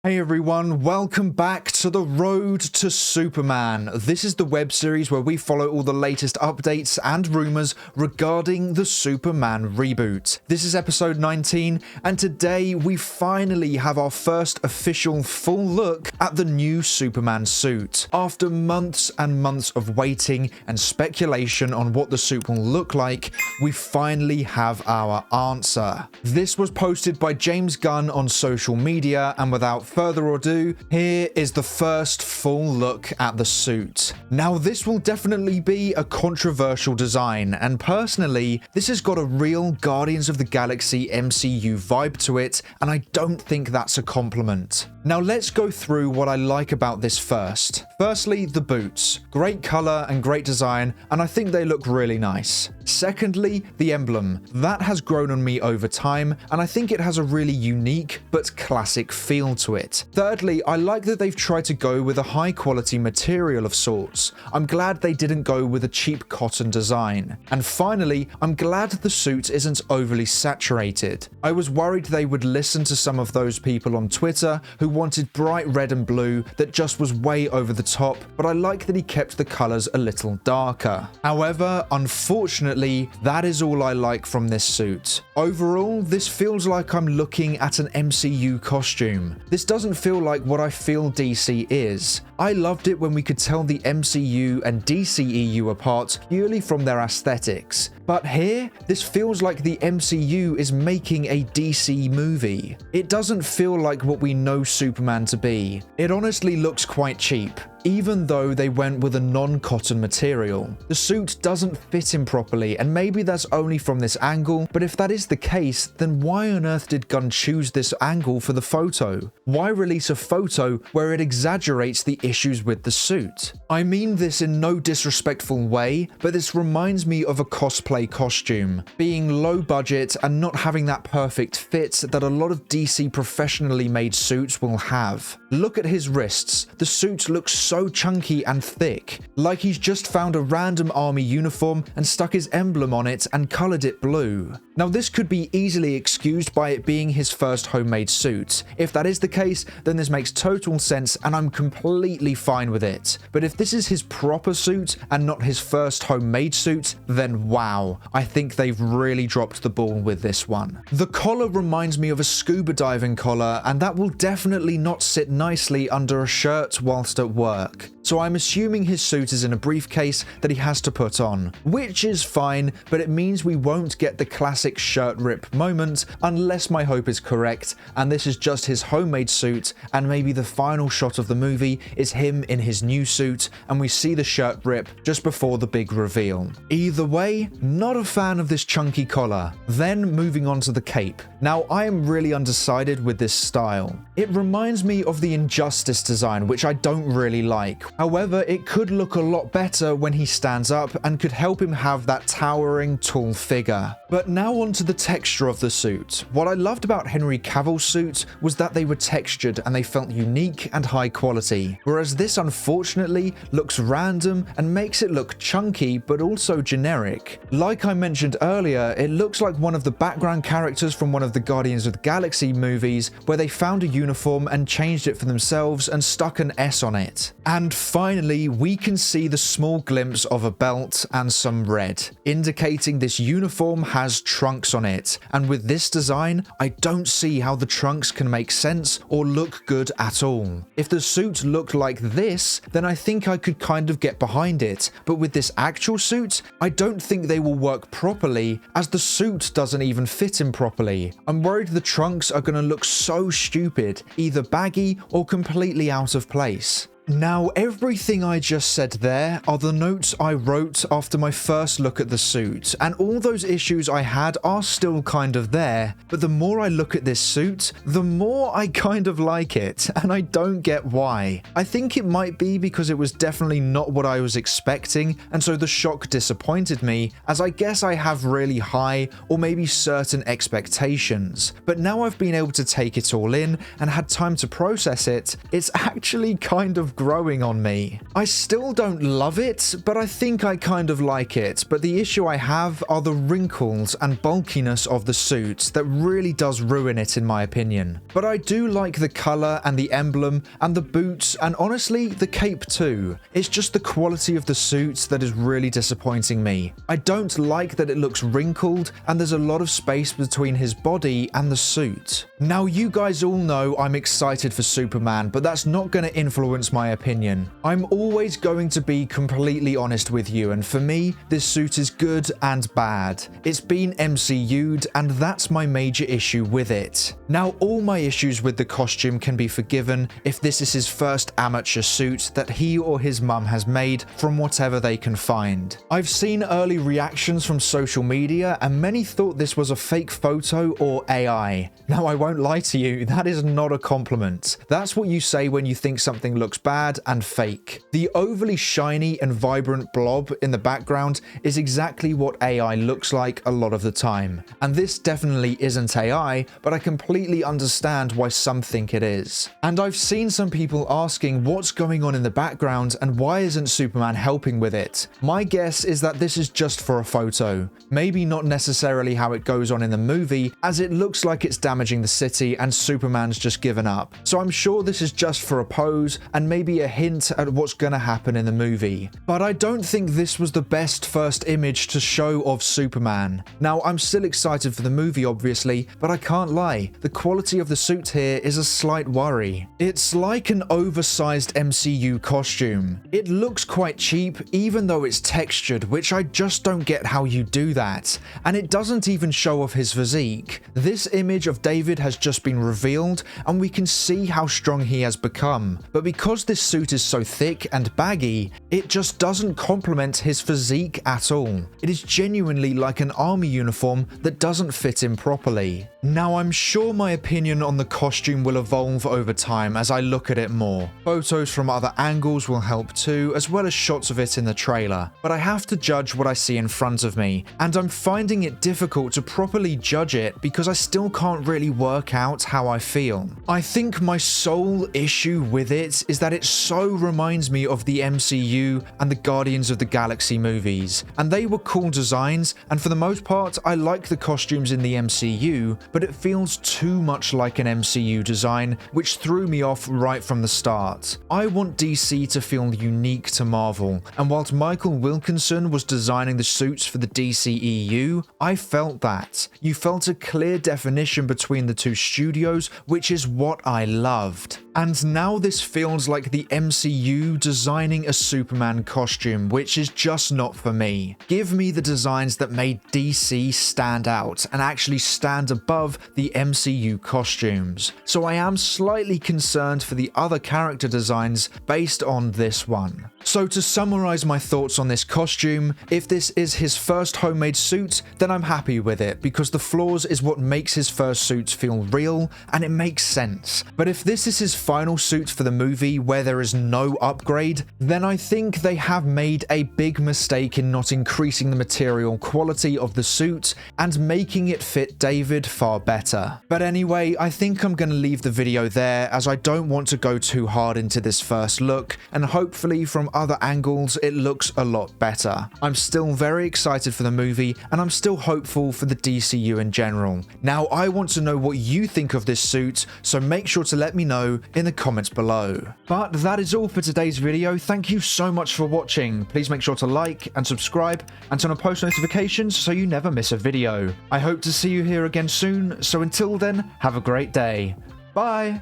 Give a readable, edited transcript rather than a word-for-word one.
Hey everyone, welcome back to The Road to Superman. This is the web series where we follow all the latest updates and rumors regarding the Superman reboot. This is episode 19, and today we finally have our first official full look at the new Superman suit. After months and months of waiting and speculation on what the suit will look like, we finally have our answer. This was posted by James Gunn on social media, and without further ado, here is the first full look at the suit. Now, this will definitely be a controversial design, and personally, this has got a real Guardians of the Galaxy MCU vibe to it, and I don't think that's a compliment. Now, let's go through what I like about this first. Firstly, the boots. Great color and great design, and I think they look really nice. Secondly, the emblem. That has grown on me over time, and I think it has a really unique but classic feel to it. Thirdly, I like that they've tried to go with a high quality material of sorts. I'm glad they didn't go with a cheap cotton design. And finally, I'm glad the suit isn't overly saturated. I was worried they would listen to some of those people on Twitter who wanted bright red and blue that just was way over the top, but I like that he kept the colors a little darker. However, unfortunately, that is all I like from this suit. Overall, this feels like I'm looking at an MCU costume. This doesn't feel like what I feel DC is. I loved it when we could tell the MCU and DCEU apart purely from their aesthetics. But here, this feels like the MCU is making a DC movie. It doesn't feel like what we know Superman to be. It honestly looks quite cheap, even though they went with a non-cotton material. The suit doesn't fit him properly, and maybe that's only from this angle, but if that is the case, then why on earth did Gunn choose this angle for the photo? Why release a photo where it exaggerates the issues with the suit? I mean this in no disrespectful way, but this reminds me of a cosplay costume, being low budget and not having that perfect fit that a lot of DC professionally made suits will have. Look at his wrists. The suit looks so chunky and thick, like he's just found a random army uniform and stuck his emblem on it and colored it blue. Now, this could be easily excused by it being his first homemade suit. If that is the case, then this makes total sense and I'm completely fine with it. But if this is his proper suit and not his first homemade suit, then wow, I think they've really dropped the ball with this one. The collar reminds me of a scuba diving collar, and that will definitely not sit nicely under a shirt whilst at work. So I'm assuming his suit is in a briefcase that he has to put on, which is fine, but it means we won't get the classic shirt rip moment unless my hope is correct, and this is just his homemade suit, and maybe the final shot of the movie is him in his new suit, and we see the shirt rip just before the big reveal. Either way, not a fan of this chunky collar. Then moving on to the cape. Now, I am really undecided with this style. It reminds me of the Injustice design, which I don't really like. However, it could look a lot better when he stands up and could help him have that towering, tall figure. But now on to the texture of the suit. What I loved about Henry Cavill's suit was that they were textured and they felt unique and high quality, whereas this unfortunately looks random and makes it look chunky but also generic. Like I mentioned earlier, it looks like one of the background characters from one of the Guardians of the Galaxy movies where they found a uniform and changed it for themselves and stuck an S on it. And finally, we can see the small glimpse of a belt and some red, indicating this uniform has trunks on it. And with this design, I don't see how the trunks can make sense or look good at all. If the suit looked like this, then I think I could kind of get behind it. But with this actual suit, I don't think they will work properly, as the suit doesn't even fit him properly. I'm worried the trunks are going to look so stupid, either baggy or completely out of place. Now, everything I just said there are the notes I wrote after my first look at the suit, and all those issues I had are still kind of there, but the more I look at this suit, the more I kind of like it, and I don't get why. I think it might be because it was definitely not what I was expecting, and so the shock disappointed me, as I guess I have really high or maybe certain expectations. But now I've been able to take it all in and had time to process it, it's actually kind of of growing on me. I still don't love it, but I think I kind of like it. But the issue I have are the wrinkles and bulkiness of the suit that really does ruin it in my opinion. But I do like the color and the emblem and the boots and honestly the cape too. It's just the quality of the suit that is really disappointing me. I don't like that it looks wrinkled and there's a lot of space between his body and the suit. Now you guys all know I'm excited for Superman, but that's not going to influence my opinion. I'm always going to be completely honest with you, and for me, this suit is good and bad. It's been MCU'd and that's my major issue with it. Now all my issues with the costume can be forgiven if this is his first amateur suit that he or his mum has made from whatever they can find. I've seen early reactions from social media and many thought this was a fake photo or AI. Now I won't lie to you, that is not a compliment. That's what you say when you think something looks bad and fake. The overly shiny and vibrant blob in the background is exactly what AI looks like a lot of the time. And this definitely isn't AI, but I completely understand why some think it is. And I've seen some people asking what's going on in the background and why isn't Superman helping with it. My guess is that this is just for a photo. Maybe not necessarily how it goes on in the movie, as it looks like it's damaging the city and Superman's just given up. So I'm sure this is just for a pose and maybe a hint at what's gonna happen in the movie. But I don't think this was the best first image to show of Superman. Now I'm still excited for the movie obviously, but I can't lie, the quality of the suit here is a slight worry. It's like an oversized MCU costume. It looks quite cheap even though it's textured, which I just don't get how you do that. And it doesn't even show off his physique. This image of David has just been revealed and we can see how strong he has become. But because this suit is so thick and baggy, it just doesn't complement his physique at all. It is genuinely like an army uniform that doesn't fit him properly. Now I'm sure my opinion on the costume will evolve over time as I look at it more. Photos from other angles will help too, as well as shots of it in the trailer. But I have to judge what I see in front of me, and I'm finding it difficult to properly judge it because I still can't really work out how I feel. I think my sole issue with it is that it so reminds me of the MCU and the Guardians of the Galaxy movies, and they were cool designs, and for the most part I like the costumes in the MCU, but it feels too much like an MCU design, which threw me off right from the start. I want DC to feel unique to Marvel, and whilst Michael Wilkinson was designing the suits for the DCEU, I felt that. You felt a clear definition between the two studios, which is what I loved. And now this feels like the MCU designing a Superman costume, which is just not for me. Give me the designs that made DC stand out and actually stand above the MCU costumes. So I am slightly concerned for the other character designs based on this one. So to summarize my thoughts on this costume, if this is his first homemade suit, then I'm happy with it because the flaws is what makes his first suits feel real and it makes sense. But if this is his final suit for the movie where there is no upgrade, then I think they have made a big mistake in not increasing the material quality of the suit and making it fit David far better. But anyway, I think I'm going to leave the video there as I don't want to go too hard into this first look, and hopefully from other angles it looks a lot better. I'm still very excited for the movie and I'm still hopeful for the DCU in general. Now I want to know what you think of this suit, so make sure to let me know in the comments below. But that is all for today's video. Thank you so much for watching. Please make sure to like and subscribe and turn on post notifications so you never miss a video. I hope to see you here again soon, so until then, have a great day. Bye!